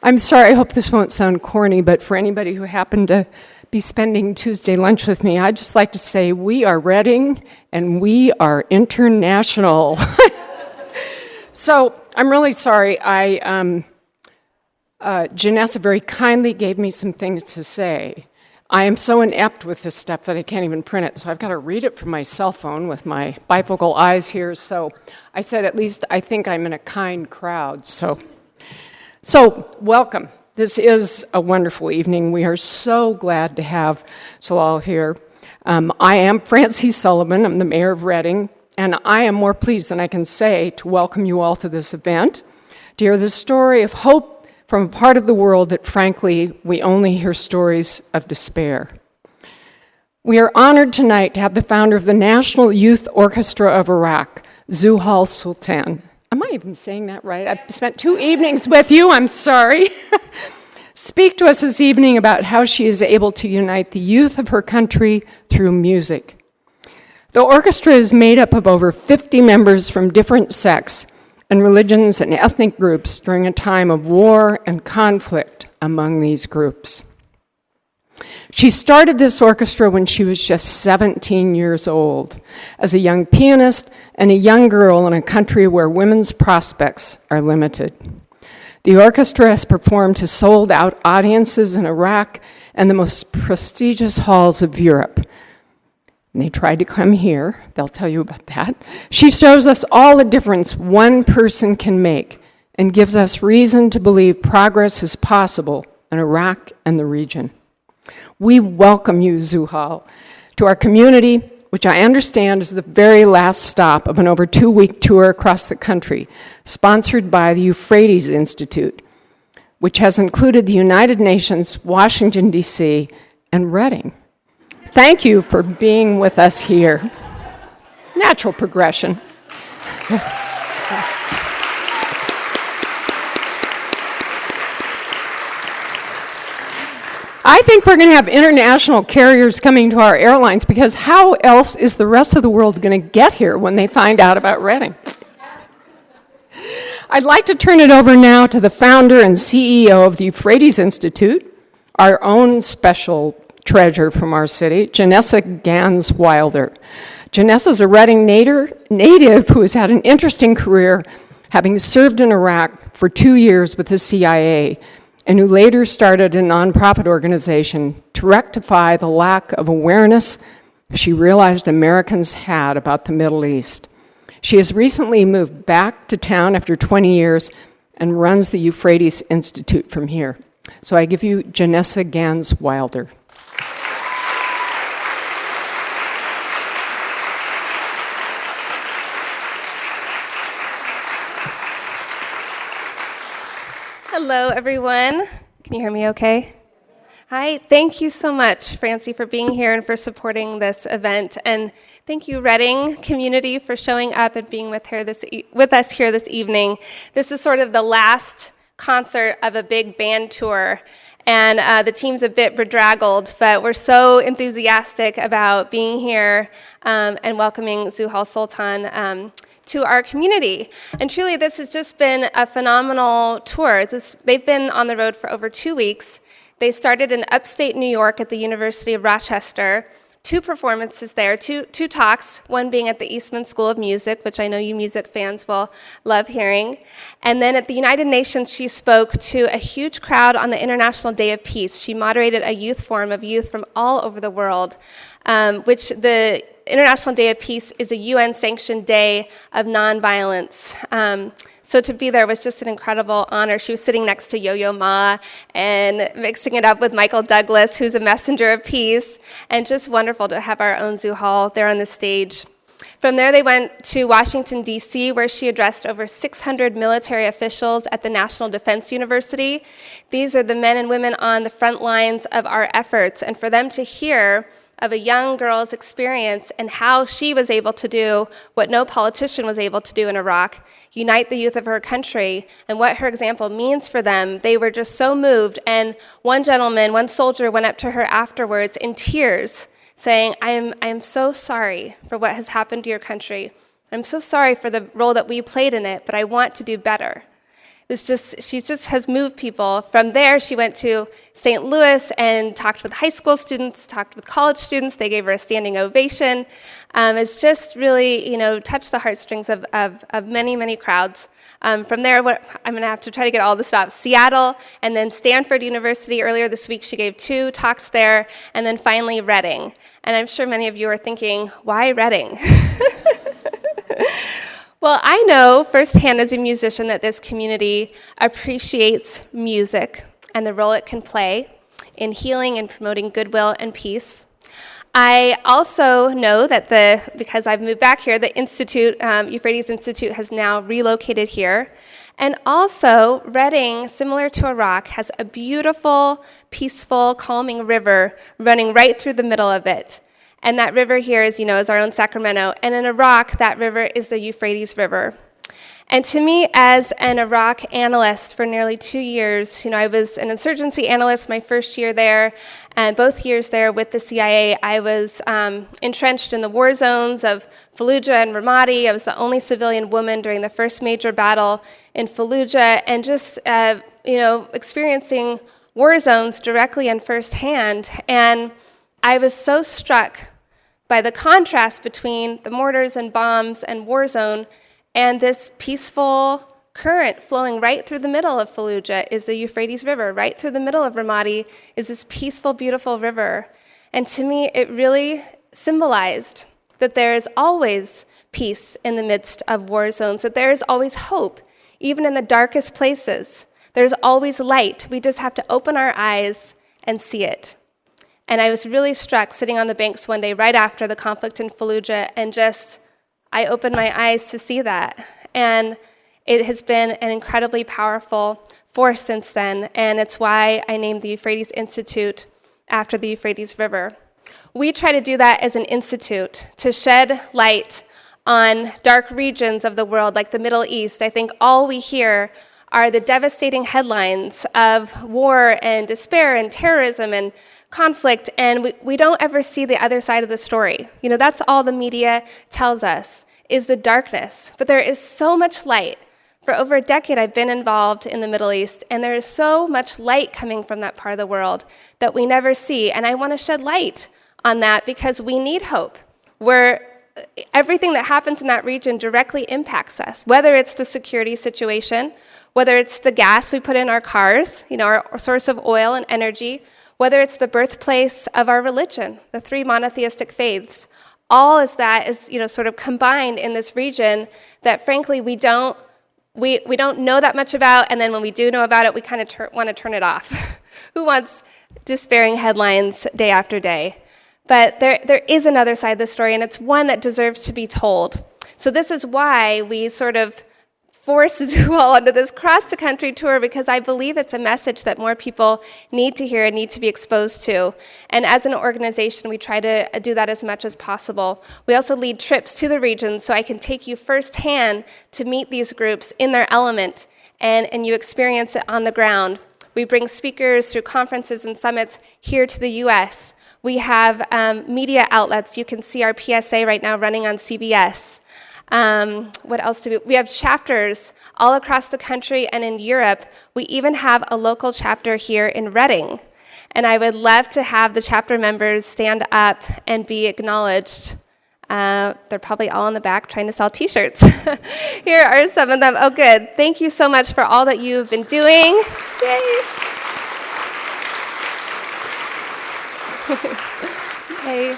I'm sorry, I hope this won't sound corny, but for anybody who happened to be spending Tuesday lunch with me, I'd just like to say we are Reading and we are international. So I'm really sorry. Janessa very kindly gave me some things to say. I am so inept with this stuff that I can't even print it, so I've got to read it from my cell phone with my bifocal eyes here. So I said, at least I think I'm in a kind crowd. So welcome. This is a wonderful evening. We are so glad to have you all here. I am Francie Sullivan. I'm the mayor of Reading, and I am more pleased than I can say to welcome you all to this event, to hear the story of hope from a part of the world that, frankly, we only hear stories of despair. We are honored tonight to have the founder of the National Youth Orchestra of Iraq, Zuhal Sultan. Am I even saying that right? I've spent 2 evenings with you, I'm sorry. Speak to us this evening about how she is able to unite the youth of her country through music. The orchestra is made up of over 50 members from different sects and religions and ethnic groups during a time of war and conflict among these groups. She started this orchestra when she was just 17 years old, as a young pianist and a young girl in a country where women's prospects are limited. The orchestra has performed to sold-out audiences in Iraq and the most prestigious halls of Europe. And they tried to come here. They'll tell you about that. She shows us all the difference one person can make and gives us reason to believe progress is possible in Iraq and the region. We welcome you, Zuhal, to our community, which I understand is the very last stop of an over 2-week tour across the country, sponsored by the Euphrates Institute, which has included the United Nations, Washington, D.C., and Reading. Thank you for being with us here. Natural progression. I think we're going to have international carriers coming to our airlines, because how else is the rest of the world going to get here when they find out about Reading? I'd like to turn it over now to the founder and CEO of the Euphrates Institute, our own special treasure from our city, Janessa Gans Wilder. Janessa is a Reading native who has had an interesting career, having served in Iraq for 2 years with the CIA, and who later started a nonprofit organization to rectify the lack of awareness she realized Americans had about the Middle East. She has recently moved back to town after 20 years and runs the Euphrates Institute from here. So I give you Janessa Gans Wilder. Hello, everyone. Can you hear me okay? Hi, thank you so much, Francie, for being here and for supporting this event. And thank you, Reading community, for showing up and being with us here this evening. This is sort of the last concert of a big band tour. And the team's a bit bedraggled, but we're so enthusiastic about being here and welcoming Zuhal Sultan to our community. And truly, this has just been a phenomenal tour. They've been on the road for over 2 weeks. They started in upstate New York at the University of Rochester. 2 performances there, two talks, one being at the Eastman School of Music, which I know you music fans will love hearing. And then at the United Nations, she spoke to a huge crowd on the International Day of Peace. She moderated a youth forum of youth from all over the world, which the International Day of Peace is a UN-sanctioned day of nonviolence. So to be there was just an incredible honor. She was sitting next to Yo-Yo Ma and mixing it up with Michael Douglas, who's a messenger of peace, and just wonderful to have our own Zuhal there on the stage. From there, they went to Washington, D.C., where she addressed over 600 military officials at the National Defense University. These are the men and women on the front lines of our efforts, and for them to hear of a young girl's experience and how she was able to do what no politician was able to do in Iraq, unite the youth of her country, and what her example means for them. They were just so moved, and one soldier went up to her afterwards in tears, saying, I am so sorry for what has happened to your country. I'm so sorry for the role that we played in it, but I want to do better. She just has moved people. From there, she went to St. Louis and talked with high school students, talked with college students. They gave her a standing ovation. It's just really, touched the heartstrings of many, many crowds. From there, I'm going to have to try to get all the stops. Seattle, and then Stanford University. Earlier this week, she gave 2 talks there, and then finally Reading. And I'm sure many of you are thinking, why Reading? Well, I know firsthand as a musician that this community appreciates music and the role it can play in healing and promoting goodwill and peace. I also know that because I've moved back here, the Institute, Euphrates Institute, has now relocated here. And also, Reading, similar to a rock, has a beautiful, peaceful, calming river running right through the middle of it. And that river here is our own Sacramento. And in Iraq, that river is the Euphrates River. And to me, as an Iraq analyst for nearly 2 years, I was an insurgency analyst my first year there, and both years there with the CIA, I was entrenched in the war zones of Fallujah and Ramadi. I was the only civilian woman during the first major battle in Fallujah, and just, experiencing war zones directly and firsthand. And I was so struck by the contrast between the mortars and bombs and war zone and this peaceful current flowing right through the middle of Fallujah is the Euphrates River. Right through the middle of Ramadi is this peaceful, beautiful river. And to me, it really symbolized that there is always peace in the midst of war zones, that there is always hope, even in the darkest places. There's always light. We just have to open our eyes and see it. And I was really struck sitting on the banks one day right after the conflict in Fallujah, and I opened my eyes to see that. And it has been an incredibly powerful force since then, and it's why I named the Euphrates Institute after the Euphrates River. We try to do that as an institute, to shed light on dark regions of the world, like the Middle East. I think all we hear are the devastating headlines of war and despair and terrorism and conflict, and we don't ever see the other side of the story. That's all the media tells us, is the darkness. But there is so much light. For over a decade, I've been involved in the Middle East, and there is so much light coming from that part of the world that we never see. And I want to shed light on that because we need hope, where everything that happens in that region directly impacts us, whether it's the security situation, whether it's the gas we put in our cars, our source of oil and energy, whether it's the birthplace of our religion, the 3 monotheistic faiths. All is that is, sort of combined in this region that, frankly, we don't know that much about, and then when we do know about it, we kind of want to turn it off. Who wants despairing headlines day after day? But there is another side of the story, and it's one that deserves to be told. So this is why we sort of forced you all onto this cross-the-country tour, because I believe it's a message that more people need to hear and need to be exposed to. And as an organization, we try to do that as much as possible. We also lead trips to the region so I can take you firsthand to meet these groups in their element, and you experience it on the ground. We bring speakers through conferences and summits here to the U.S. We have media outlets. You can see our PSA right now running on CBS. What else do we have? Chapters all across the country and in Europe. We even have a local chapter here in Reading. And I would love to have the chapter members stand up and be acknowledged. They're probably all in the back trying to sell t-shirts. Here are some of them. Oh, good. Thank you so much for all that you've been doing. Yay. Okay.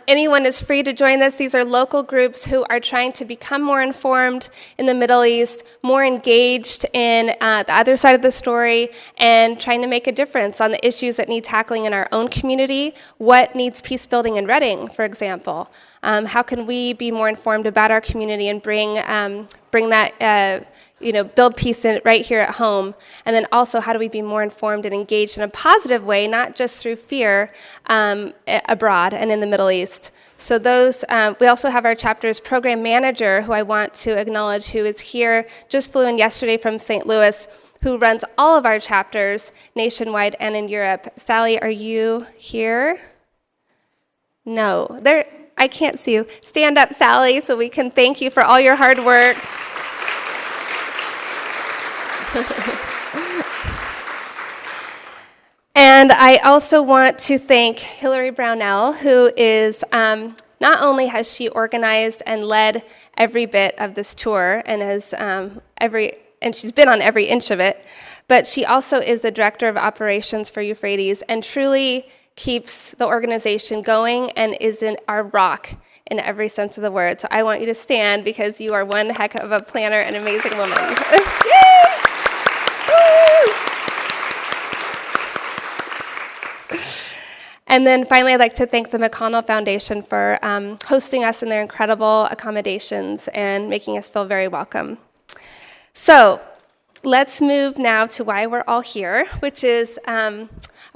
Anyone is free to join this. These are local groups who are trying to become more informed in the Middle East, more engaged in the other side of the story, and trying to make a difference on the issues that need tackling in our own community. What needs peace building in Reading, for example? How can we be more informed about our community and bring that, build peace right here at home? And then also, how do we be more informed and engaged in a positive way, not just through fear abroad and in the Middle East? So those, we also have our chapter's program manager, who I want to acknowledge, who is here, just flew in yesterday from St. Louis, who runs all of our chapters nationwide and in Europe. Sally, are you here? No, I can't see you. Stand up, Sally, so we can thank you for all your hard work. And I also want to thank Hillary Brownell, who is, not only has she organized and led every bit of this tour and has and she's been on every inch of it, but she also is the director of operations for Euphrates and truly keeps the organization going and is our rock in every sense of the word. So I want you to stand because you are one heck of a planner and amazing woman. And then finally, I'd like to thank the McConnell Foundation for hosting us in their incredible accommodations and making us feel very welcome. So let's move now to why we're all here, which is a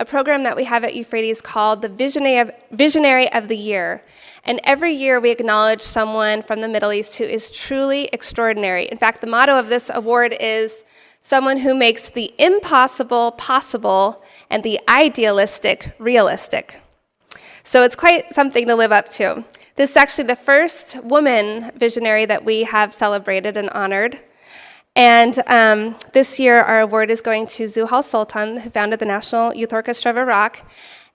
program that we have at Euphrates called the Visionary of the Year. And every year we acknowledge someone from the Middle East who is truly extraordinary. In fact, the motto of this award is someone who makes the impossible possible and the idealistic realistic. So it's quite something to live up to. This is actually the first woman visionary that we have celebrated and honored. And this year, our award is going to Zuhal Sultan, who founded the National Youth Orchestra of Iraq.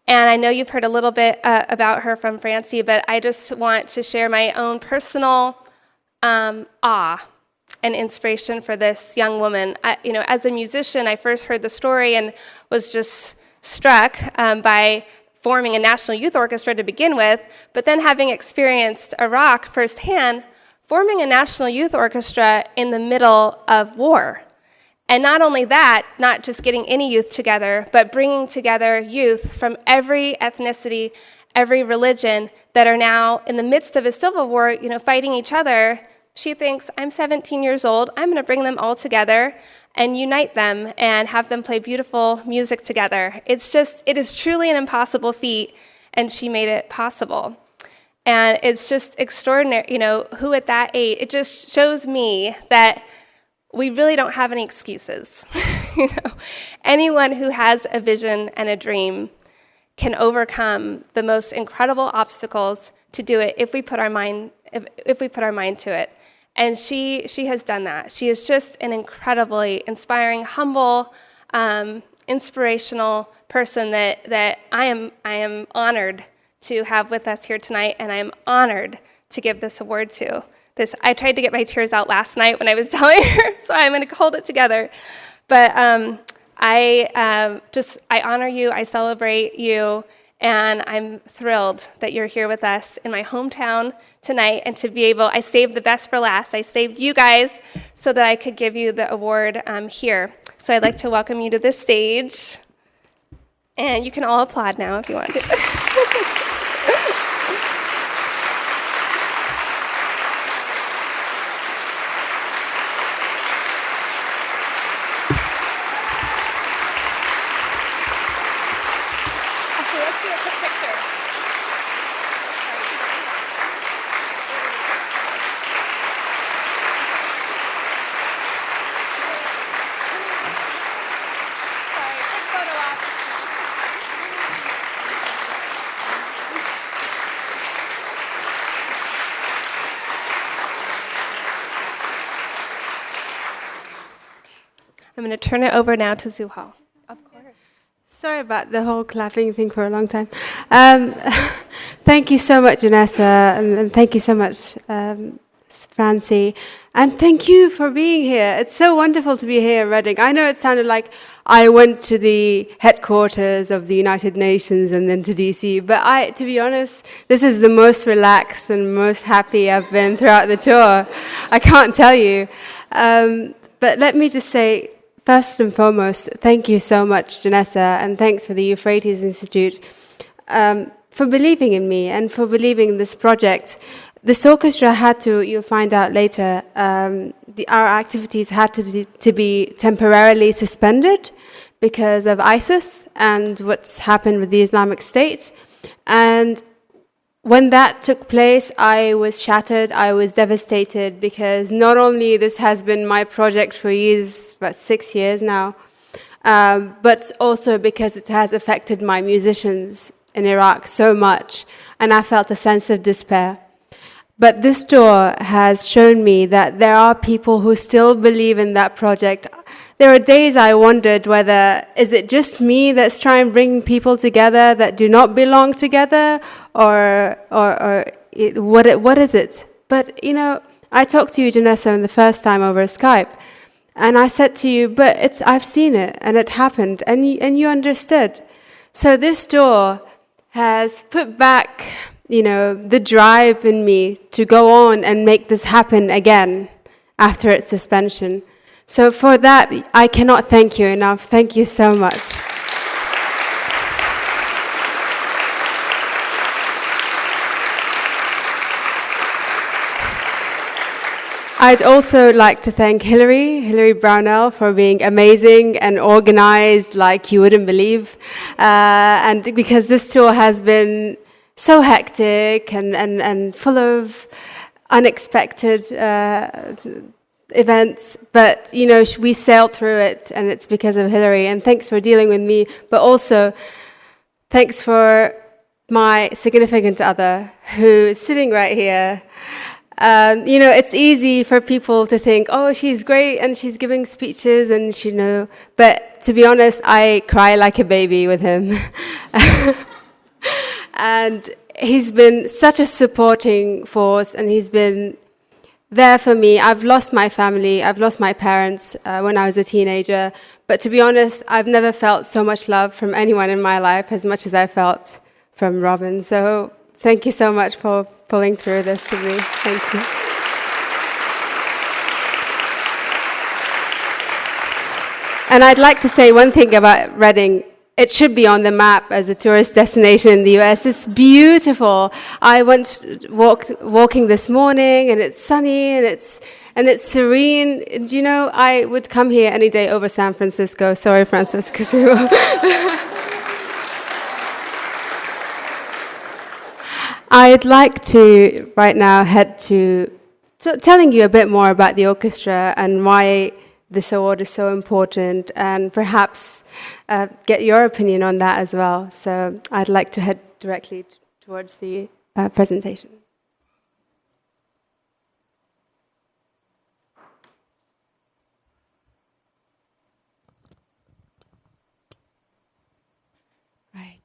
And I know you've heard a little bit about her from Francie, but I just want to share my own personal awe and inspiration for this young woman. As a musician, I first heard the story and was just struck by forming a national youth orchestra to begin with, but then having experienced Iraq firsthand, forming a national youth orchestra in the middle of war. And not only that, not just getting any youth together, but bringing together youth from every ethnicity, every religion that are now in the midst of a civil war, fighting each other. She thinks, I'm 17 years old, I'm going to bring them all together and unite them and have them play beautiful music together. It is truly an impossible feat, and she made it possible. And it's just extraordinary, who at that age, it just shows me that we really don't have any excuses. Anyone who has a vision and a dream can overcome the most incredible obstacles to do it if we put our mind to it. And she has done that. She is just an incredibly inspiring, humble, inspirational person that I am honored to have with us here tonight, and I am honored to give this award to. I tried to get my tears out last night when I was telling her, so I'm going to hold it together. But I honor you, I celebrate you, and I'm thrilled that you're here with us in my hometown tonight, and to be able, I saved the best for last. I saved you guys so that I could give you the award here. So I'd like to welcome you to this stage, and you can all applaud now if you want to. I'm going to turn it over now to Zuhal. Of course. Sorry about the whole clapping thing for a long time. Thank you so much, Janessa, and thank you so much, Francie. And thank you for being here. It's so wonderful to be here in Reading. I know it sounded like I went to the headquarters of the United Nations and then to DC, but to be honest, this is the most relaxed and most happy I've been throughout the tour. I can't tell you. But let me just say, first and foremost, thank you so much, Janessa, and thanks for the Euphrates Institute for believing in me and for believing in this project. This orchestra had to, you'll find out later, our activities had to be temporarily suspended because of ISIS and what's happened with the Islamic State. And when that took place, I was shattered, I was devastated, because not only this has been my project for years, about 6 years now, but also because it has affected my musicians in Iraq so much, and I felt a sense of despair. But this tour has shown me that there are people who still believe in that project. there are days I wondered whether, is it just me that's trying to bring people together that do not belong together, what is it? But, I talked to you, Janessa, the first time over Skype, and I said to you, but I've seen it, and it happened, and you understood. So this door has put back, the drive in me to go on and make this happen again after its suspension. So for that, I cannot thank you enough. Thank you so much. I'd also like to thank Hilary Brownell, for being amazing and organized like you wouldn't believe. And because this tour has been so hectic and full of unexpected events, but we sailed through it, and it's because of Hilary. And thanks for dealing with me, but also thanks for my significant other, who is sitting right here. It's easy for people to think, oh, she's great and she's giving speeches and but to be honest, I cry like a baby with him. And he's been such a supporting force, and he's been there for me. I've lost my family, I've lost my parents when I was a teenager, but to be honest, I've never felt so much love from anyone in my life as much as I felt from Robin. So thank you so much for pulling through this with me. Thank you. And I'd like to say one thing about Reading. It should be on the map as a tourist destination in the US. It's beautiful. I went walking this morning, and it's sunny, and it's serene. And I would come here any day over San Francisco. Sorry, Francisco. I'd like to right now head to telling you a bit more about the orchestra and why this award is so important, and perhaps get your opinion on that as well. So I'd like to head directly towards the presentation. Right.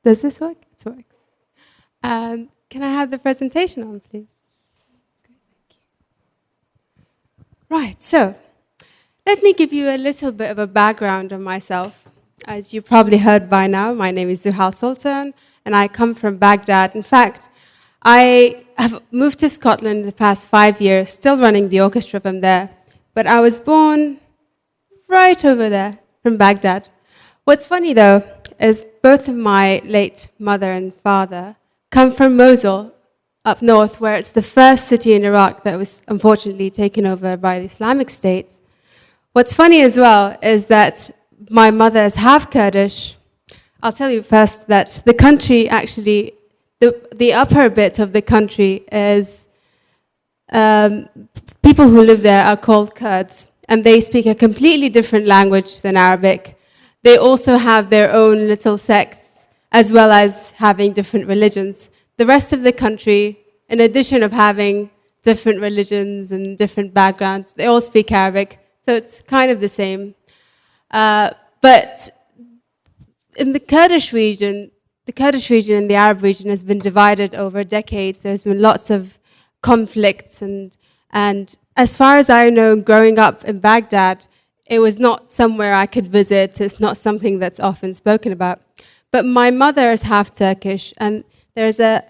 Does this work? It works. Can I have the presentation on, please? Right, so let me give you a little bit of a background on myself. As you probably heard by now, my name is Zuhal Sultan, and I come from Baghdad. In fact, I have moved to Scotland the past 5 years, still running the orchestra from there. But I was born right over there from Baghdad. What's funny, though, is both of my late mother and father come from Mosul, up north, where it's the first city in Iraq that was unfortunately taken over by the Islamic State. What's funny as well is that my mother is half Kurdish. I'll tell you first that the country actually, the upper bit of the country is, people who live there are called Kurds, and they speak a completely different language than Arabic. They also have their own little sects, as well as having different religions. The rest of the country, in addition of having different religions and different backgrounds, they all speak Arabic, so it's kind of the same. But in the Kurdish region and the Arab region has been divided over decades. There's been lots of conflicts, and as far as I know, growing up in Baghdad, it was not somewhere I could visit. It's not something that's often spoken about. But my mother is half Turkish, and there's the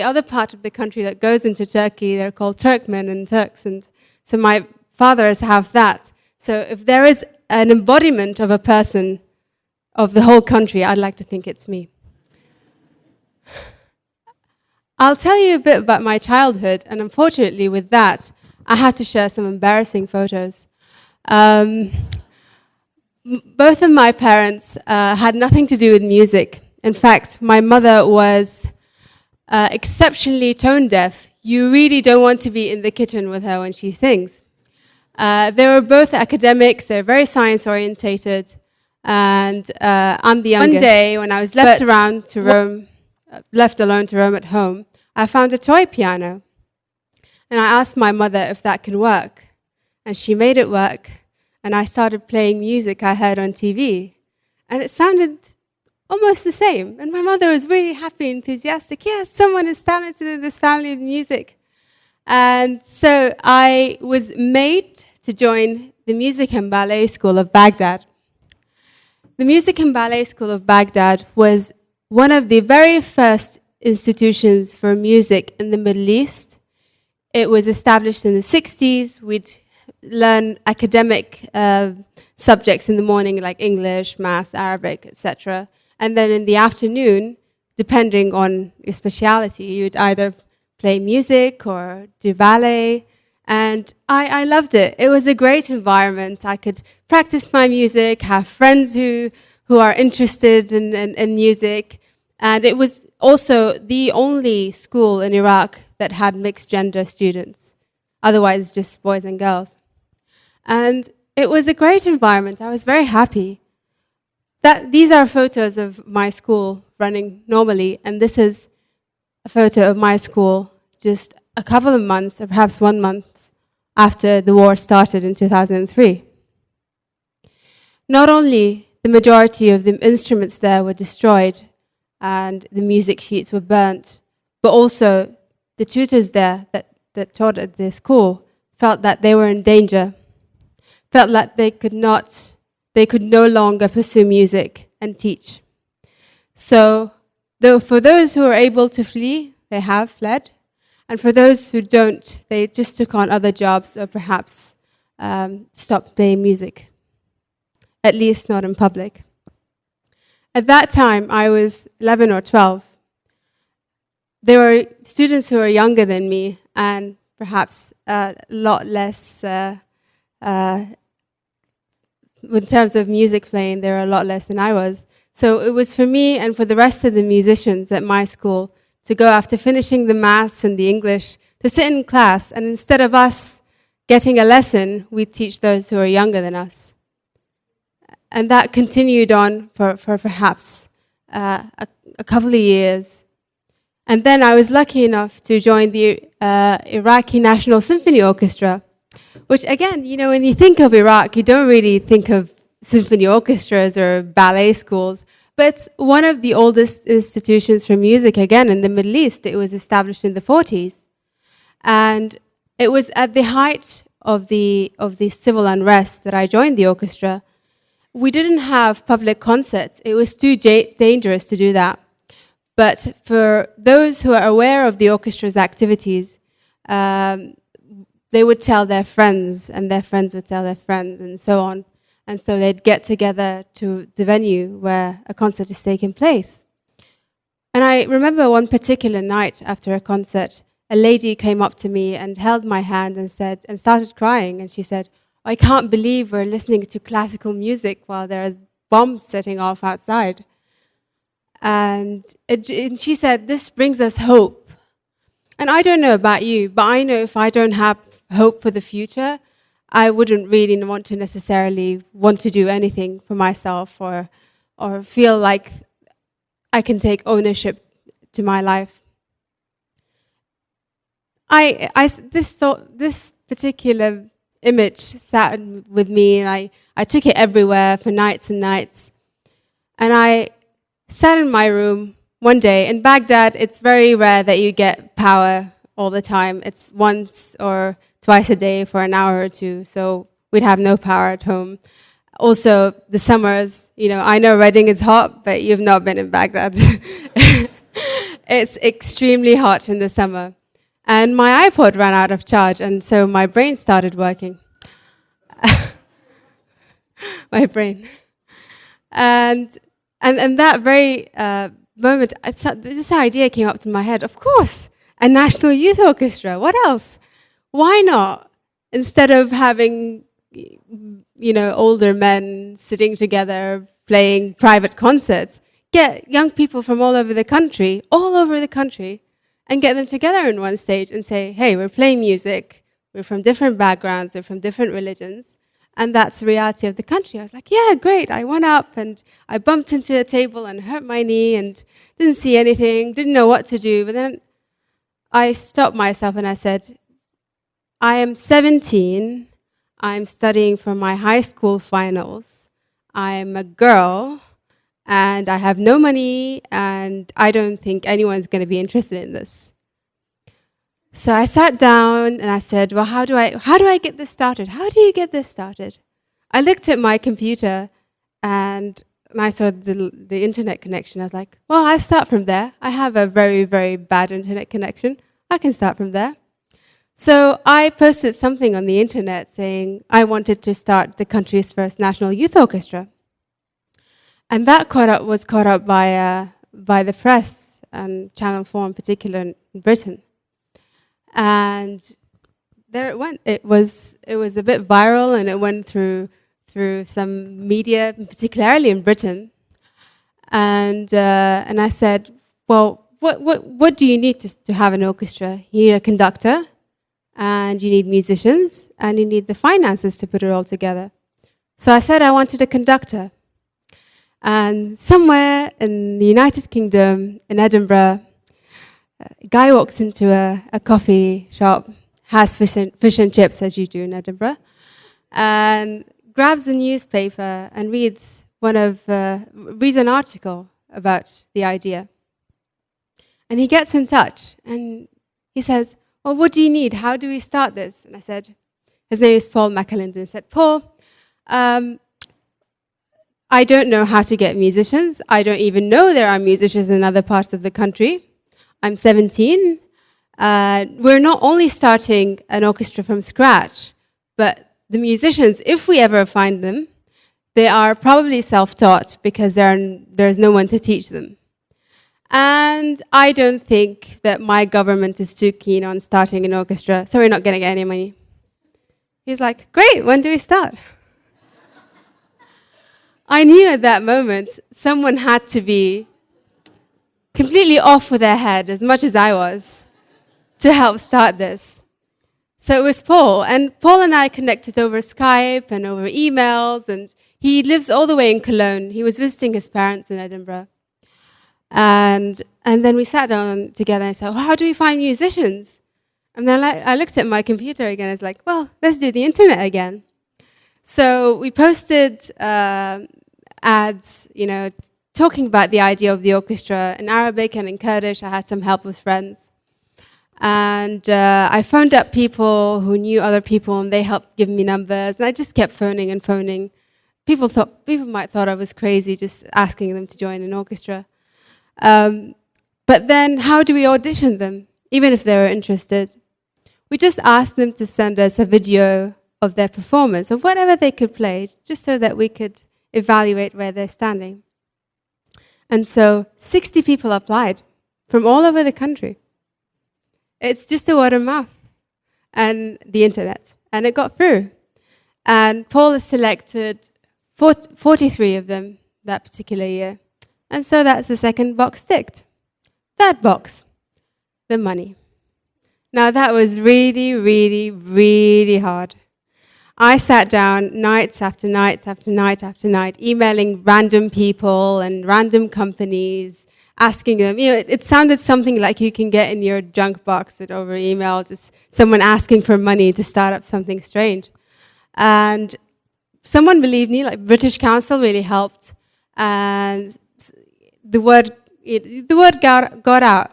other part of the country that goes into Turkey. They're called Turkmen and Turks, and so my father is half that. So if there is an embodiment of a person of the whole country, I'd like to think it's me. I'll tell you a bit about my childhood, and unfortunately with that, I had to share some embarrassing photos. Both of my parents had nothing to do with music. In fact, my mother was exceptionally tone deaf. You really don't want to be in the kitchen with her when she sings. They were both academics. They're very science orientated, and I'm the youngest. One day, when I was left alone to roam at home, I found a toy piano. And I asked my mother if that can work. And she made it work. And I started playing music I heard on TV. And it sounded almost the same. And my mother was really happy, enthusiastic. Yes, someone is talented in this family of music. And so I was made to join the Music and Ballet School of Baghdad. The Music and Ballet School of Baghdad was one of the very first institutions for music in the Middle East. It was established in the 60s. We'd learn academic subjects in the morning, like English, maths, Arabic, etc. And then in the afternoon, depending on your speciality, you'd either play music or do ballet. And I loved it. It was a great environment. I could practice my music, have friends who are interested in music. And it was also the only school in Iraq that had mixed gender students, otherwise just boys and girls. And it was a great environment. I was very happy. These are photos of my school running normally, and this is a photo of my school just a couple of months, or perhaps 1 month, after the war started in 2003. Not only the majority of the instruments there were destroyed and the music sheets were burnt, but also the tutors there that taught at the school felt that they were in danger, felt that they could no longer pursue music and teach. So, for those who are able to flee, they have fled, and for those who don't, they just took on other jobs or perhaps stopped playing music, at least not in public. At that time, I was 11 or 12. There were students who were younger than me and perhaps a lot less, in terms of music playing, they were a lot less than I was. So it was for me and for the rest of the musicians at my school to go after finishing the maths and the English, to sit in class, and instead of us getting a lesson, we'd teach those who are younger than us. And that continued on for perhaps a couple of years. And then I was lucky enough to join the Iraqi National Symphony Orchestra, which again, you know, when you think of Iraq, you don't really think of symphony orchestras or ballet schools, but it's one of the oldest institutions for music, again, in the Middle East. It was established in the 40s. And it was at the height of the civil unrest that I joined the orchestra. We didn't have public concerts. It was too dangerous to do that. But for those who are aware of the orchestra's activities, they would tell their friends, and their friends would tell their friends, and so on. And so they'd get together to the venue where a concert is taking place. And I remember one particular night after a concert, a lady came up to me and held my hand and started crying. And she said, "I can't believe we're listening to classical music while there's bombs setting off outside." And she said, "This brings us hope." And I don't know about you, but I know if I don't have hope for the future, I wouldn't really want to necessarily want to do anything for myself or feel like I can take ownership to my life. This particular image sat with me, and I took it everywhere for nights and nights. And I sat in my room one day. In Baghdad, it's very rare that you get power all the time. It's once or twice a day for an hour or two, so we'd have no power at home. Also, the summers, you know, I know Reading is hot, but you've not been in Baghdad. It's extremely hot in the summer. And my iPod ran out of charge, and so my brain started working. My brain. And that very moment, this idea came up to my head. Of course, a national youth orchestra. What else? Why not? Instead of having, you know, older men sitting together playing private concerts, get young people from all over the country, and get them together in one stage and say, "Hey, we're playing music. We're from different backgrounds. We're from different religions." And that's the reality of the country. I was like, yeah, great. I went up and I bumped into a table and hurt my knee and didn't see anything, didn't know what to do. But then I stopped myself and I said, I am 17. I'm studying for my high school finals. I'm a girl, and I have no money, and I don't think anyone's going to be interested in this. So I sat down and I said, well, how do I get this started? How do you get this started? I looked at my computer and I saw the internet connection. I was like, well, I'll start from there. I have a very, very bad internet connection. I can start from there. So I posted something on the internet saying I wanted to start the country's first national youth orchestra. And that was caught up by the press, and Channel 4 in particular in Britain. And there it went. It was a bit viral, and it went through some media, particularly in Britain. And I said, well, what do you need to have an orchestra? You need a conductor, and you need musicians, and you need the finances to put it all together. So I said I wanted a conductor. And somewhere in the United Kingdom, in Edinburgh, a guy walks into a coffee shop, has fish and chips, as you do in Edinburgh, and grabs a newspaper and reads an article about the idea. And he gets in touch, and he says, well, what do you need? How do we start this? And I said, his name is Paul McAlinden. I said, Paul, I don't know how to get musicians. I don't even know there are musicians in other parts of the country. I'm 17. We're not only starting an orchestra from scratch, but the musicians, if we ever find them, they are probably self-taught because there's no one to teach them. And I don't think that my government is too keen on starting an orchestra, so we're not going to get any money. He's like, great, when do we start? I knew at that moment someone had to be completely off with their head, as much as I was, to help start this. So it was Paul, and Paul and I connected over Skype and over emails, and he lives all the way in Cologne. He was visiting his parents in Edinburgh. And then we sat down together and said, well, how do we find musicians? And then I looked at my computer again, and I was like, well, let's do the internet again. So we posted ads, talking about the idea of the orchestra in Arabic and in Kurdish. I had some help with friends. And I phoned up people who knew other people, and they helped give me numbers. And I just kept phoning and phoning. People might thought I was crazy just asking them to join an orchestra. But then how do we audition them, even if they were interested? We just asked them to send us a video of their performance, of whatever they could play, just so that we could evaluate where they're standing. And so 60 people applied from all over the country. It's just a word of mouth and the internet, and it got through. And Paul has selected 43 of them that particular year. And so that's the second box ticked. Third box, the money. Now that was really, really, really hard. I sat down nights after nights after night after night, emailing random people and random companies, asking them, it sounded something like you can get in your junk box over email, just someone asking for money to start up something strange. And someone believed me, like British Council really helped, and the word got out.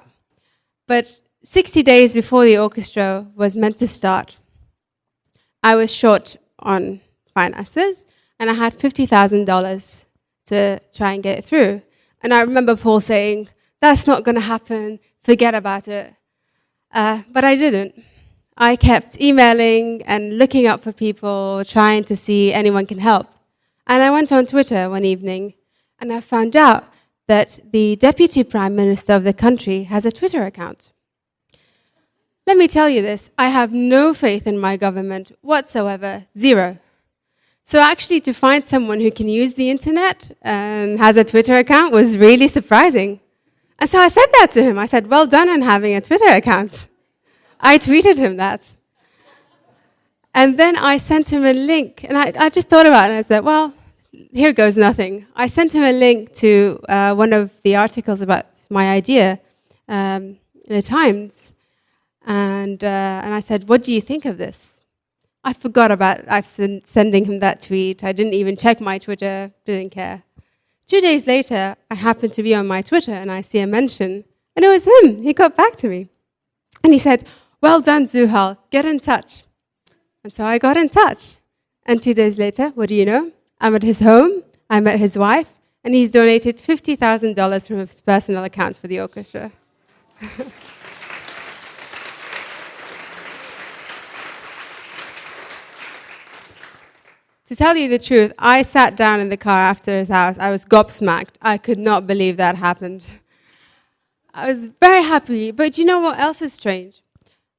But 60 days before the orchestra was meant to start, I was short on finances, and I had $50,000 to try and get it through. And I remember Paul saying, that's not going to happen, forget about it. But I didn't. I kept emailing and looking up for people, trying to see anyone can help. And I went on Twitter one evening, and I found out that the Deputy Prime Minister of the country has a Twitter account. Let me tell you this, I have no faith in my government whatsoever, zero. So actually to find someone who can use the internet and has a Twitter account was really surprising. And so I said that to him. I said, well done on having a Twitter account. I tweeted him that. And then I sent him a link, and I just thought about it, and I said, well, here goes nothing. I sent him a link to one of the articles about my idea in the Times. And I said, what do you think of this? I forgot about sending him that tweet. I didn't even check my Twitter, didn't care. 2 days later, I happened to be on my Twitter and I see a mention, and it was him. He got back to me. And he said, well done, Zuhal, get in touch. And so I got in touch. And 2 days later, what do you know? I'm at his home, I met his wife, and he's donated $50,000 from his personal account for the orchestra. To tell you the truth, I sat down in the car after his house. I was gobsmacked. I could not believe that happened. I was very happy, but you know what else is strange?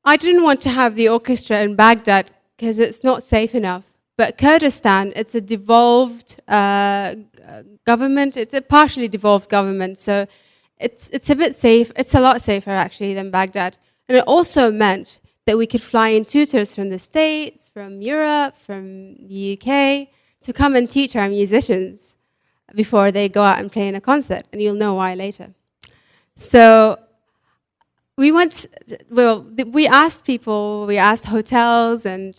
I didn't want to have the orchestra in Baghdad because it's not safe enough. But Kurdistan, it's a devolved government. It's a partially devolved government, so it's a bit safe. It's a lot safer, actually, than Baghdad. And it also meant that we could fly in tutors from the States, from Europe, from the UK, to come and teach our musicians before they go out and play in a concert, and you'll know why later. So we asked people, we asked hotels and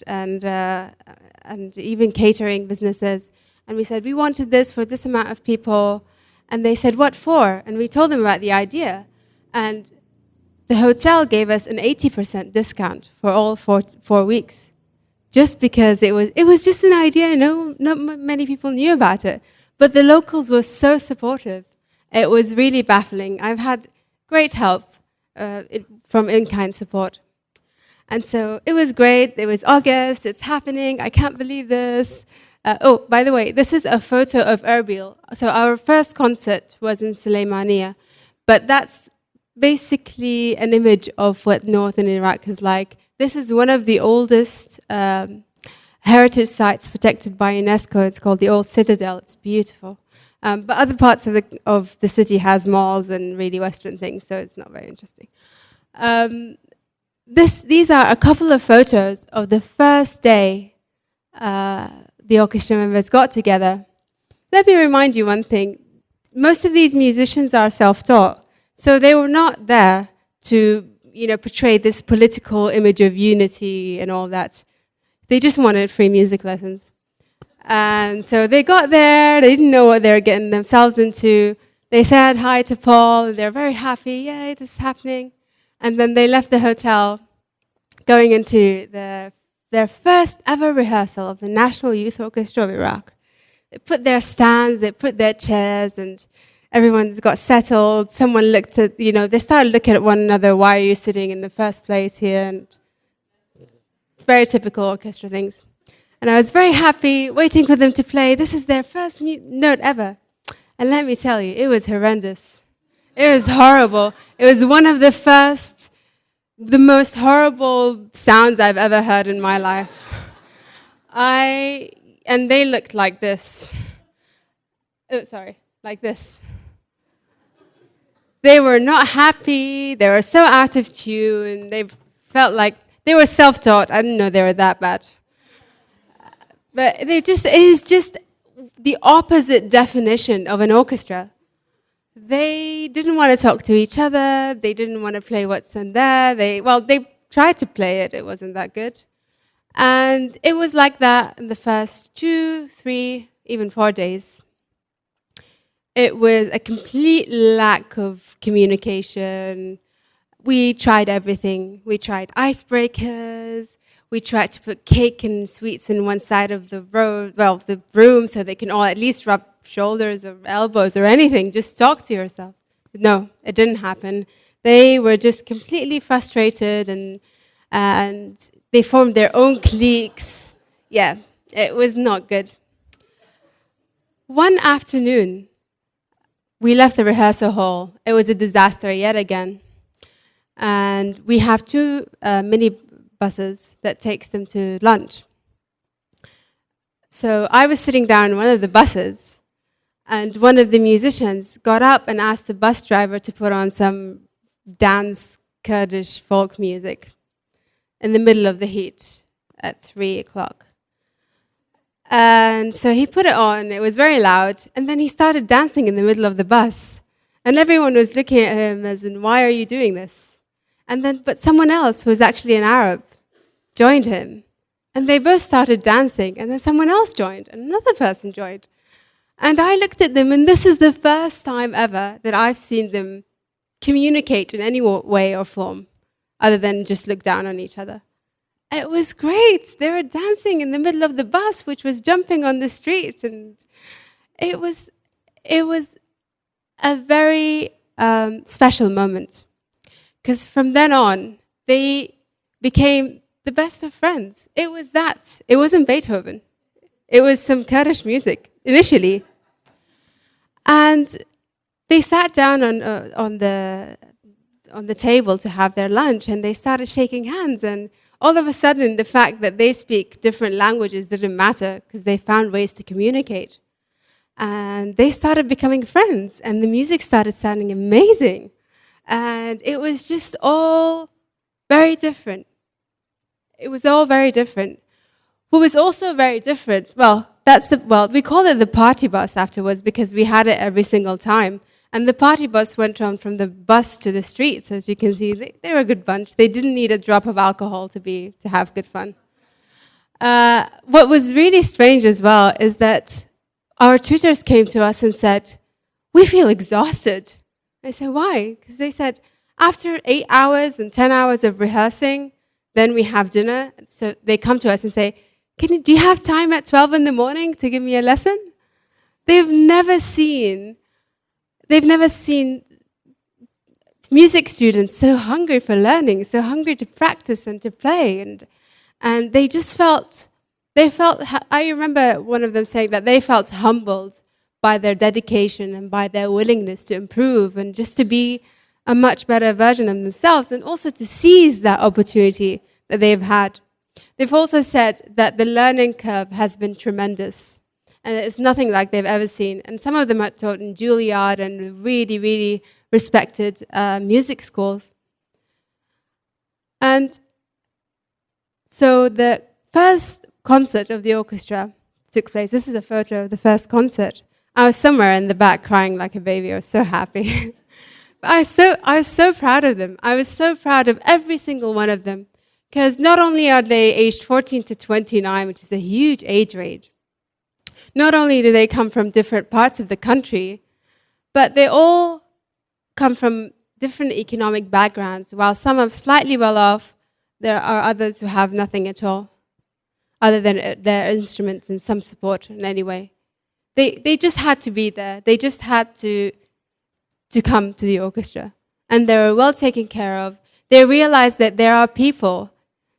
even catering businesses, and we said, we wanted this for this amount of people, and they said, what for? And we told them about the idea, and the hotel gave us an 80% discount for all 4 weeks, just because it was just an idea. Not many people knew about it, but the locals were so supportive. It was really baffling. I've had great help from in-kind support, and so it was great. It was August. It's happening. I can't believe this. Oh, by the way, this is a photo of Erbil. So our first concert was in Suleymaniye, but that's basically an image of what northern Iraq is like. This is one of the oldest heritage sites protected by UNESCO. It's called the Old Citadel. It's beautiful. But other parts of the city has malls and really Western things, so it's not very interesting. These are a couple of photos of the first day the orchestra members got together. Let me remind you one thing. Most of these musicians are self-taught. So they were not there to, portray this political image of unity and all that. They just wanted free music lessons. And so they got there, they didn't know what they were getting themselves into. They said hi to Paul, and they're very happy, yay, this is happening. And then they left the hotel, going into their first ever rehearsal of the National Youth Orchestra of Iraq. They put their stands, they put their chairs, and everyone's got settled. Someone looked at, they started looking at one another. Why are you sitting in the first place here? And it's very typical orchestra things. And I was very happy, waiting for them to play. This is their first note ever. And let me tell you, it was horrendous. It was horrible. It was one of the most horrible sounds I've ever heard in my life. And they looked like this. Oh, sorry, like this. They were not happy. They were so out of tune. They felt like they were self-taught. I didn't know they were that bad. But it is just the opposite definition of an orchestra. They didn't want to talk to each other. They didn't want to play what's in there. They tried to play it. It wasn't that good. And it was like that in the first 2, 3, even 4 days. It was a complete lack of communication. We tried everything. We tried icebreakers. We tried to put cake and sweets in one side of the room so they can all at least rub shoulders or elbows or anything. Just talk to yourself. No, it didn't happen. They were just completely frustrated and they formed their own cliques. Yeah, it was not good. One afternoon, we left the rehearsal hall. It was a disaster yet again. And we have 2 mini buses that takes them to lunch. So I was sitting down in one of the buses, and one of the musicians got up and asked the bus driver to put on some dance Kurdish folk music in the middle of the heat at 3 o'clock. And so he put it on. It was very loud. And then he started dancing in the middle of the bus. And everyone was looking at him as in, why are you doing this? But someone else who was actually an Arab joined him. And they both started dancing, and then someone else joined, and another person joined. And I looked at them, and this is the first time ever that I've seen them communicate in any way or form, other than just look down on each other. It was great. They were dancing in the middle of the bus, which was jumping on the street, and it was a very special moment. Because from then on, they became the best of friends. It was that. It wasn't Beethoven. It was some Kurdish music, initially. And they sat down on the table to have their lunch, and they started shaking hands. And all of a sudden, the fact that they speak different languages didn't matter, because they found ways to communicate. And they started becoming friends, and the music started sounding amazing. And it was just all very different. It was all very different. What was also very different, we called it the party bus afterwards, because we had it every single time. And the party bus went on from the bus to the streets. As you can see, they were a good bunch. They didn't need a drop of alcohol to have good fun. What was really strange as well is that our tutors came to us and said, "We feel exhausted." I said, "Why?" Because they said, after 8 hours and 10 hours of rehearsing, then we have dinner. So they come to us and say, do you have time at 12 in the morning to give me a lesson? They've never seen music students so hungry for learning, so hungry to practice and to play. And they just I remember one of them saying that they felt humbled by their dedication and by their willingness to improve and just to be a much better version of themselves, and also to seize that opportunity that they've had. They've also said that the learning curve has been tremendous, and it's nothing like they've ever seen. And some of them are taught in Juilliard and really, really respected music schools. And so the first concert of the orchestra took place. This is a photo of the first concert. I was somewhere in the back crying like a baby. I was so happy. I was so proud of them. I was so proud of every single one of them, because not only are they aged 14 to 29, which is a huge age range, not only do they come from different parts of the country, but they all come from different economic backgrounds. While some are slightly well off, there are others who have nothing at all, other than their instruments and some support in any way. They just had to be there. They just had to come to the orchestra. And they were well taken care of. They realized that there are people,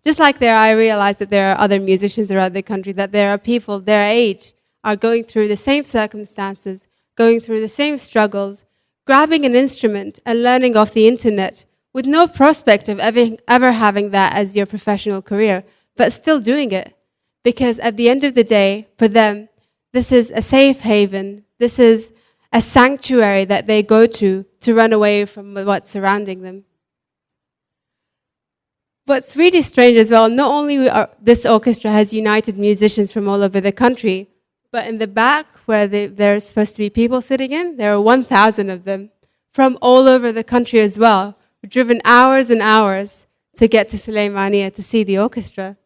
just like I realized that there are other musicians around the country, that there are people their age are going through the same circumstances, going through the same struggles, grabbing an instrument and learning off the internet with no prospect of ever having that as your professional career, but still doing it. Because at the end of the day, for them, this is a safe haven. This is a sanctuary that they go to run away from what's surrounding them. What's really strange as well, not only this orchestra has united musicians from all over the country, but in the back, where there are supposed to be people sitting in, there are 1,000 of them from all over the country as well, driven hours and hours to get to Suleymaniye to see the orchestra.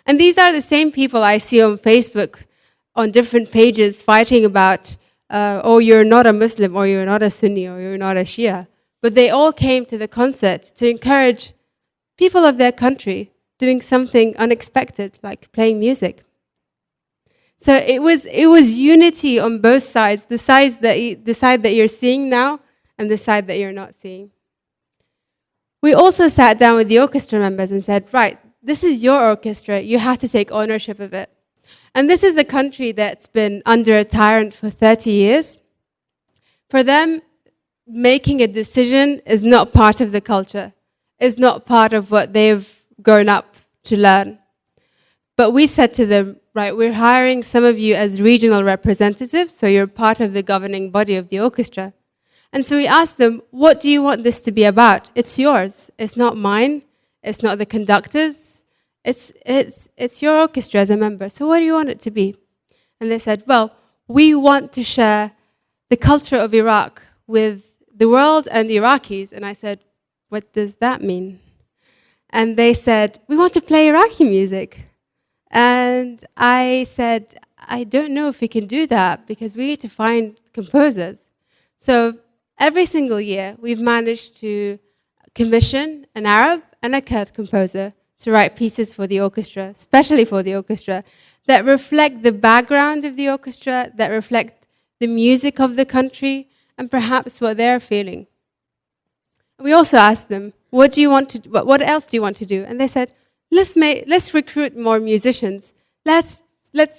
And these are the same people I see on Facebook, on different pages, fighting about, oh, you're not a Muslim, or you're not a Sunni, or you're not a Shia. But they all came to the concert to encourage people of their country doing something unexpected, like playing music. So it was unity on both sides, the side that you're seeing now and the side that you're not seeing. We also sat down with the orchestra members and said, right, this is your orchestra, you have to take ownership of it. And this is a country that's been under a tyrant for 30 years. For them, making a decision is not part of the culture, is not part of what they've grown up to learn. But we said to them, right, we're hiring some of you as regional representatives, so you're part of the governing body of the orchestra. And so we asked them, what do you want this to be about? It's yours. It's not mine. It's not the conductor's. It's your orchestra as a member. So what do you want it to be? And they said, well, we want to share the culture of Iraq with the world and the Iraqis. And I said, what does that mean? And they said, we want to play Iraqi music. And I said, I don't know if we can do that because we need to find composers. So every single year, we've managed to commission an Arab and a Kurd composer to write pieces for the orchestra, especially for the orchestra, that reflect the background of the orchestra, that reflect the music of the country, and perhaps what they're feeling. We also asked them, what else do you want to do? And they said, let's recruit more musicians. Let's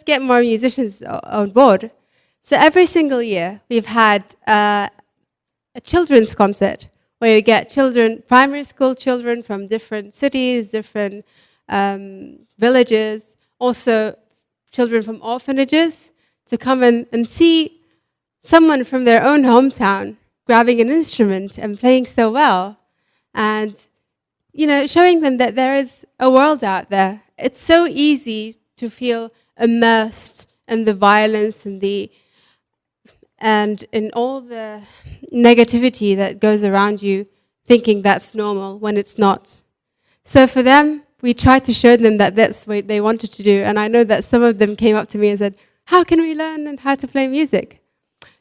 get more musicians on board. So every single year, we've had a children's concert where you get primary school children from different cities, different villages, also children from orphanages, to come and see someone from their own hometown grabbing an instrument and playing so well. And, showing them that there is a world out there. It's so easy to feel immersed in the violence and in all the negativity that goes around you, thinking that's normal when it's not. So for them, we tried to show them that that's what they wanted to do. And I know that some of them came up to me and said, how can we learn and how to play music?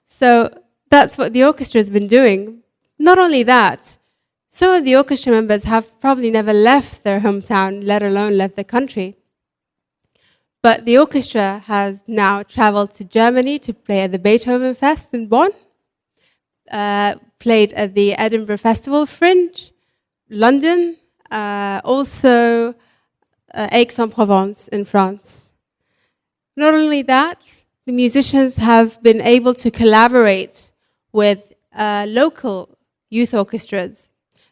So that's what the orchestra has been doing. Not only that, some of the orchestra members have probably never left their hometown, let alone left the country. But the orchestra has now traveled to Germany to play at the Beethoven Fest in Bonn, played at the Edinburgh Festival Fringe, London, also Aix-en-Provence in France. Not only that, the musicians have been able to collaborate with local youth orchestras.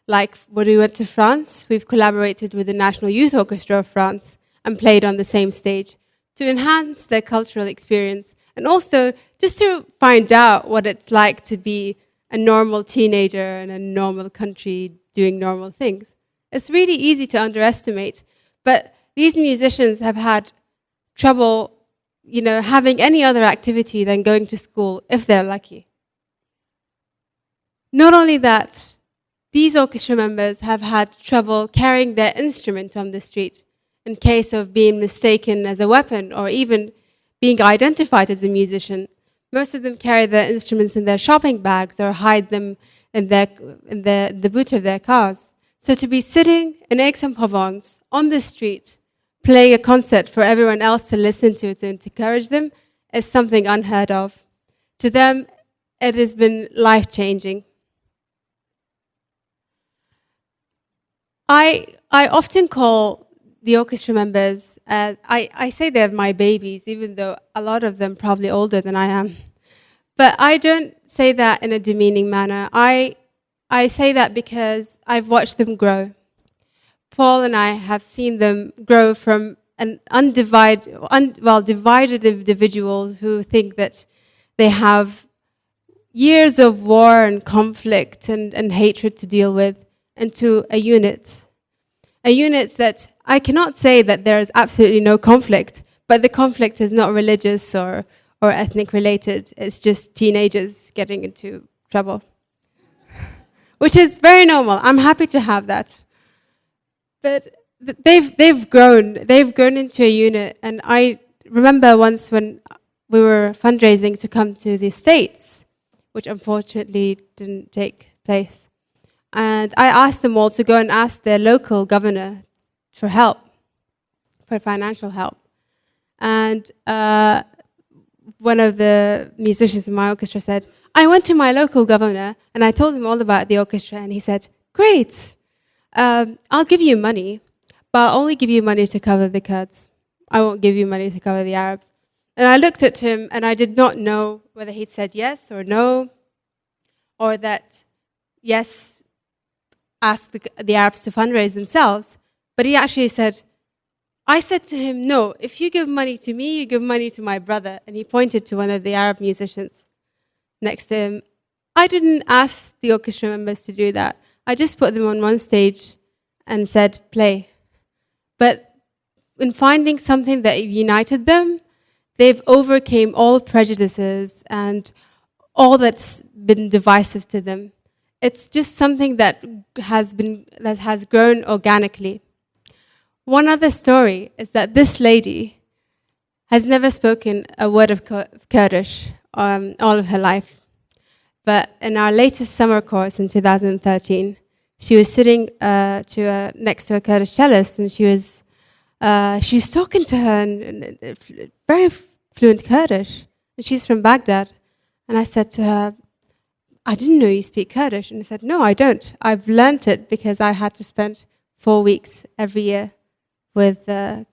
Like when we went to France, we've collaborated with the National Youth Orchestra of France and played on the same stage to enhance their cultural experience and also just to find out what it's like to be a normal teenager in a normal country doing normal things. It's really easy to underestimate, but these musicians have had trouble, having any other activity than going to school if they're lucky. Not only that, these orchestra members have had trouble carrying their instrument on the street in case of being mistaken as a weapon or even being identified as a musician. Most of them carry their instruments in their shopping bags or hide them in the boot of their cars. So to be sitting in Aix-en-Provence on the street, playing a concert for everyone else to listen to and to encourage them is something unheard of. To them, it has been life-changing. I often call the orchestra members, I say they're my babies, even though a lot of them probably older than I am. But I don't say that in a demeaning manner. I say that because I've watched them grow. Paul and I have seen them grow from divided individuals who think that they have years of war and conflict and hatred to deal with, into a unit that I cannot say that there is absolutely no conflict, but the conflict is not religious or ethnic related. It's just teenagers getting into trouble, which is very normal. I'm happy to have that. But they've grown into a unit. And I remember once when we were fundraising to come to the States, which unfortunately didn't take place. And I asked them all to go and ask their local governor for help, for financial help. And one of the musicians in my orchestra said, I went to my local governor and I told him all about the orchestra, and he said, great, I'll give you money, but I'll only give you money to cover the Kurds. I won't give you money to cover the Arabs. And I looked at him and I did not know whether he'd said yes or no, or that yes, ask the Arabs to fundraise themselves. But he actually said, I said to him, no, if you give money to me, you give money to my brother. And he pointed to one of the Arab musicians next to him. I didn't ask the orchestra members to do that. I just put them on one stage and said, play. But in finding something that united them, they've overcame all prejudices and all that's been divisive to them. it's just something that has grown organically. One other story is that this lady has never spoken a word of Kurdish all of her life. But in our latest summer course in 2013, she was sitting next to a Kurdish cellist, and she was talking to her in very fluent Kurdish. And she's from Baghdad. And I said to her, I didn't know you speak Kurdish. And I said, no, I don't. I've learnt it because I had to spend 4 weeks every year with the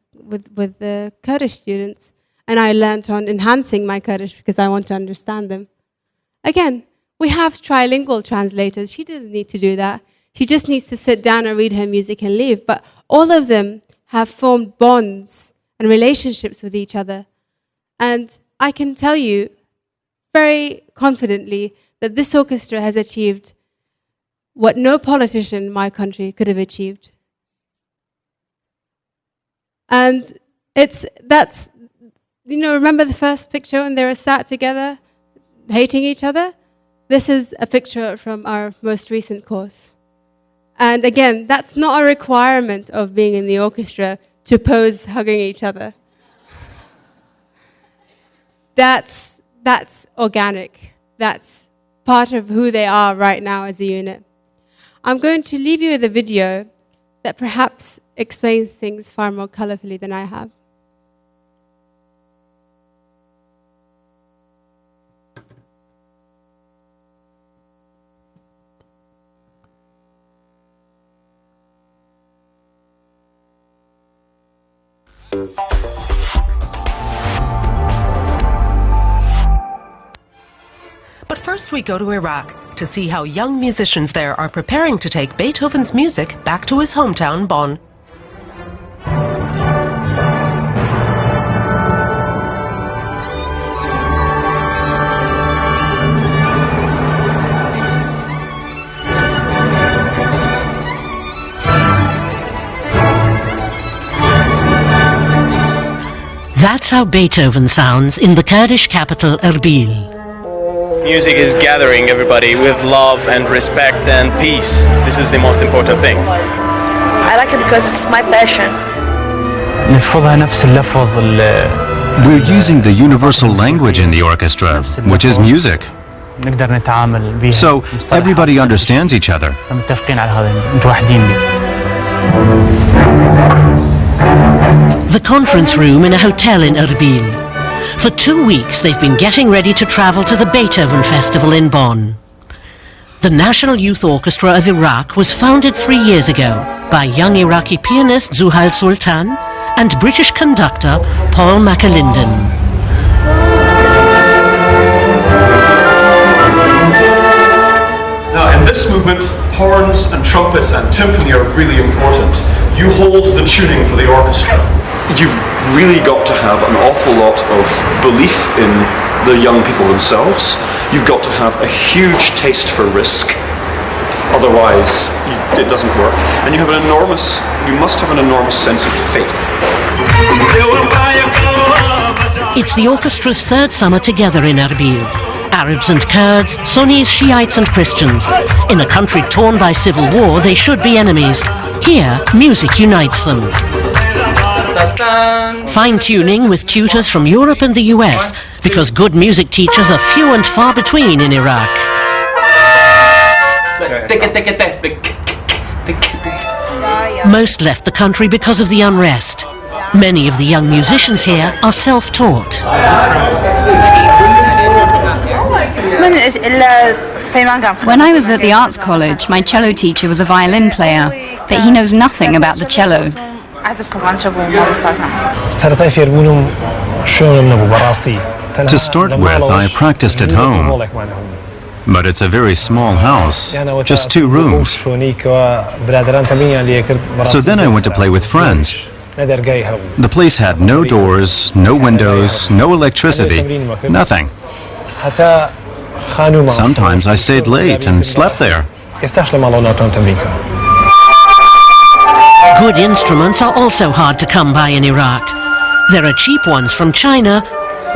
Kurdish students. And I learnt on enhancing my Kurdish because I want to understand them. Again, we have trilingual translators. She doesn't need to do that. She just needs to sit down and read her music and leave. But all of them have formed bonds and relationships with each other. And I can tell you very confidently that this orchestra has achieved what no politician in my country could have achieved. And remember the first picture when they were sat together, hating each other? This is a picture from our most recent course. And again, that's not a requirement of being in the orchestra to pose hugging each other. That's organic. That's part of who they are right now as a unit. I'm going to leave you with a video that perhaps explains things far more colorfully than I have. But first we go to Iraq to see how young musicians there are preparing to take Beethoven's music back to his hometown, Bonn. That's how Beethoven sounds in the Kurdish capital Erbil. Music is gathering everybody with love and respect and peace. This is the most important thing. I like it because it's my passion. We're using the universal language in the orchestra, which is music. So everybody understands each other. The conference room in a hotel in Erbil. For 2 weeks they've been getting ready to travel to the Beethoven Festival in Bonn. The National Youth Orchestra of Iraq was founded 3 years ago by young Iraqi pianist Zuhail Sultan and British conductor Paul McAlinden. Now in this movement, horns and trumpets and timpani are really important. You hold the tuning for the orchestra. You've really got to have an awful lot of belief in the young people themselves. You've got to have a huge taste for risk. Otherwise, it doesn't work. And you must have an enormous sense of faith. It's the orchestra's third summer together in Erbil. Arabs and Kurds, Sunnis, Shiites and Christians. In a country torn by civil war, they should be enemies. Here, music unites them. Fine-tuning with tutors from Europe and the US, because good music teachers are few and far between in Iraq. Most left the country because of the unrest. Many of the young musicians here are self-taught. When I was at the arts college, my cello teacher was a violin player, but he knows nothing about the cello. To start with, I practiced at home. But it's a very small house, just 2 rooms. So then I went to play with friends. The place had no doors, no windows, no electricity, nothing. Sometimes I stayed late and slept there. Good instruments are also hard to come by in Iraq. There are cheap ones from China,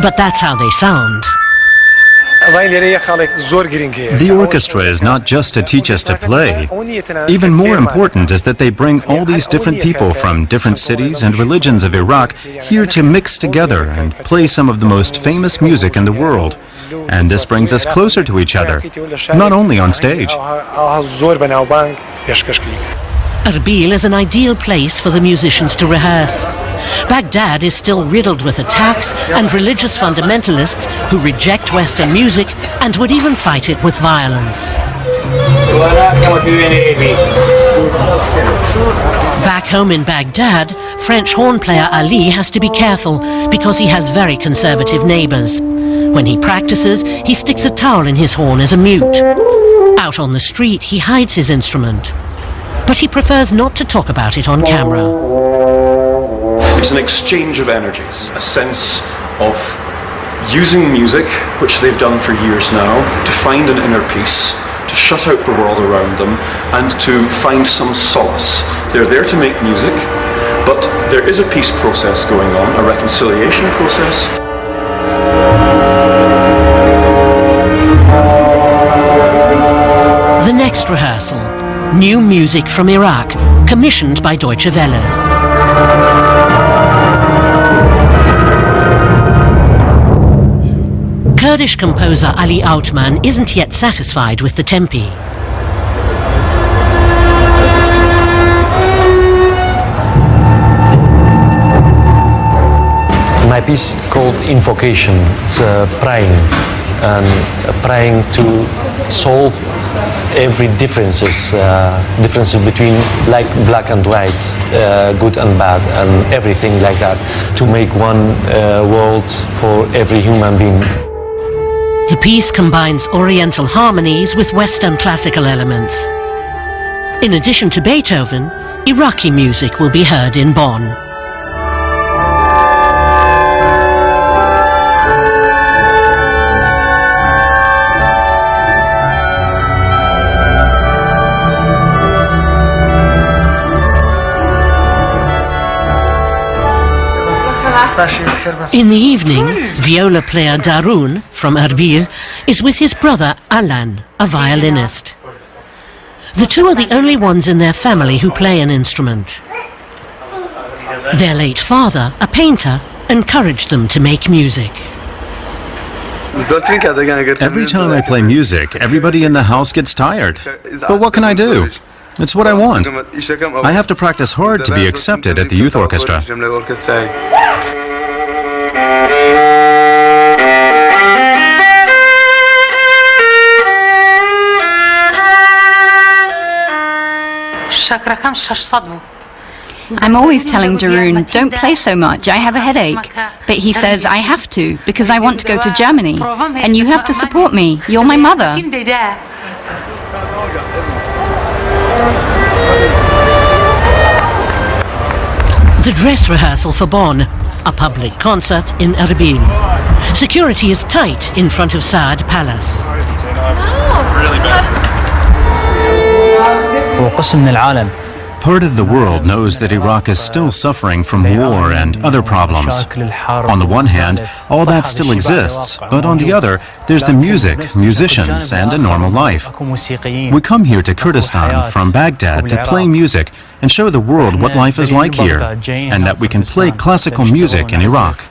but that's how they sound. The orchestra is not just to teach us to play. Even more important is that they bring all these different people from different cities and religions of Iraq here to mix together and play some of the most famous music in the world. And this brings us closer to each other, not only on stage. Erbil is an ideal place for the musicians to rehearse. Baghdad is still riddled with attacks and religious fundamentalists who reject Western music and would even fight it with violence. Back home in Baghdad, French horn player Ali has to be careful because he has very conservative neighbors. When he practices, he sticks a towel in his horn as a mute. Out on the street, he hides his instrument. But he prefers not to talk about it on camera. It's an exchange of energies, a sense of using music, which they've done for years now, to find an inner peace, to shut out the world around them, and to find some solace. They're there to make music, but there is a peace process going on, a reconciliation process. The next rehearsal, new music from Iraq, commissioned by Deutsche Welle. Kurdish composer Ali Outman isn't yet satisfied with the tempi. My piece called Invocation. It's praying, and praying to solve every differences between like black and white, good and bad, and everything like that, to make one world for every human being. The piece combines Oriental harmonies with Western classical elements. In addition to Beethoven, Iraqi music will be heard in Bonn. In the evening, viola player Darun from Erbil is with his brother Alan, a violinist. The two are the only ones in their family who play an instrument. Their late father, a painter, encouraged them to make music. Every time I play music, everybody in the house gets tired. But what can I do? It's what I want. I have to practice hard to be accepted at the youth orchestra. I'm always telling Darun, don't play so much, I have a headache. But he says, I have to, because I want to go to Germany. And you have to support me, you're my mother. The dress rehearsal for Bonn, a public concert in Erbil. Security is tight in front of Saad Palace. Part of the world knows that Iraq is still suffering from war and other problems. On the one hand, all that still exists, but on the other, there's the music, musicians, and a normal life. We come here to Kurdistan from Baghdad to play music and show the world what life is like here, and that we can play classical music in Iraq.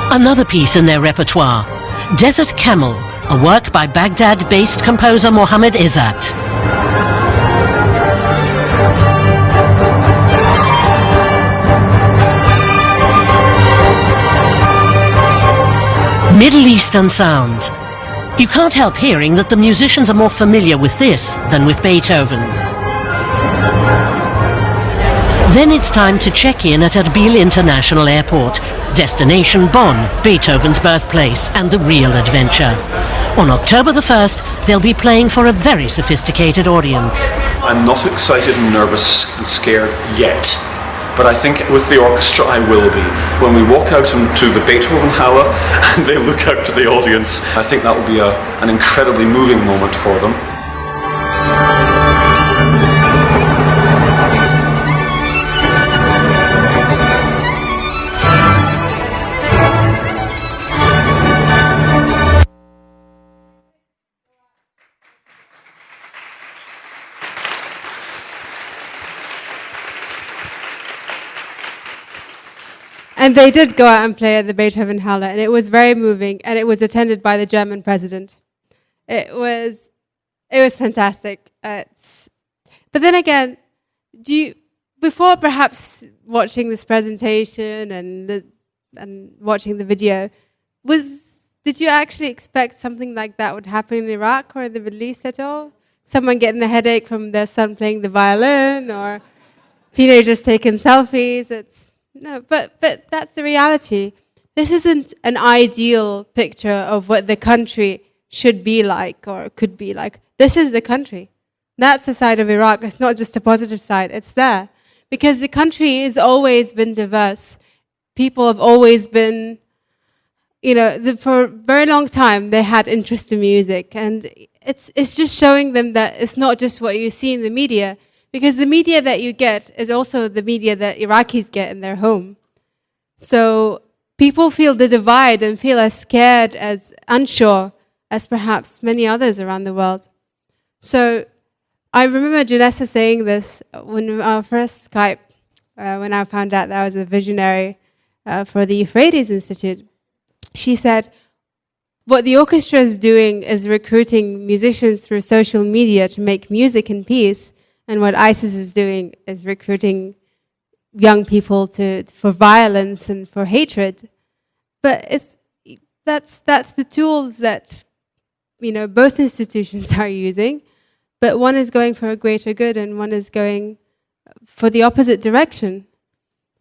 Another piece in their repertoire, Desert Camel, a work by Baghdad-based composer Mohammed Izzat. Middle Eastern sounds. You can't help hearing that the musicians are more familiar with this than with Beethoven. Then it's time to check in at Erbil International Airport. Destination Bonn, Beethoven's birthplace, and the real adventure. On October the 1st, they'll be playing for a very sophisticated audience. I'm not excited and nervous and scared yet, but I think with the orchestra I will be. When we walk out into the Beethoven Halle and they look out to the audience, I think that will be an incredibly moving moment for them. And they did go out and play at the Beethoven Halle, and it was very moving, and it was attended by the German president. It was fantastic. But then again, before perhaps watching this presentation and watching the video, did you actually expect something like that would happen in Iraq or the Middle East at all? Someone getting a headache from their son playing the violin, or teenagers taking selfies? No, but that's the reality. This isn't an ideal picture of what the country should be like or could be like. This is the country. That's the side of Iraq. It's not just a positive side. It's there. Because the country has always been diverse. People have always been, for a very long time, they had interest in music. And it's just showing them that it's not just what you see in the media. Because the media that you get is also the media that Iraqis get in their home. So people feel the divide and feel as scared, as unsure as perhaps many others around the world. So I remember Janessa saying this when our first Skype, when I found out that I was a visionary for the Euphrates Institute. She said, what the orchestra is doing is recruiting musicians through social media to make music in peace. And what ISIS is doing is recruiting young people for violence and for hatred. But that's the tools that both institutions are using. But one is going for a greater good, and one is going for the opposite direction.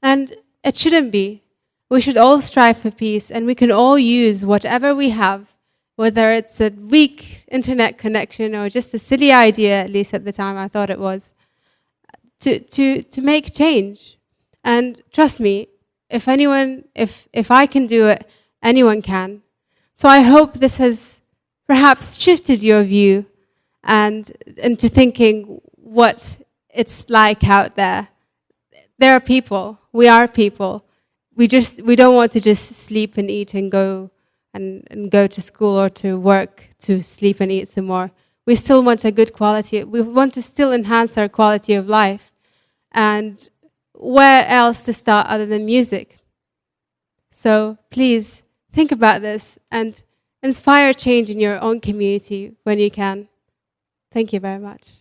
And it shouldn't be. We should all strive for peace, and we can all use whatever we have, whether it's a weak internet connection or just a silly idea, at least at the time I thought it was, to make change. And trust me, if I can do it, anyone can. So I hope this has perhaps shifted your view and into thinking what it's like out there. There are people. We are people. We don't want to just sleep and eat and go to school or to work to sleep and eat some more. We still want a good quality. We want to still enhance our quality of life. And where else to start other than music? So please think about this and inspire change in your own community when you can. Thank you very much.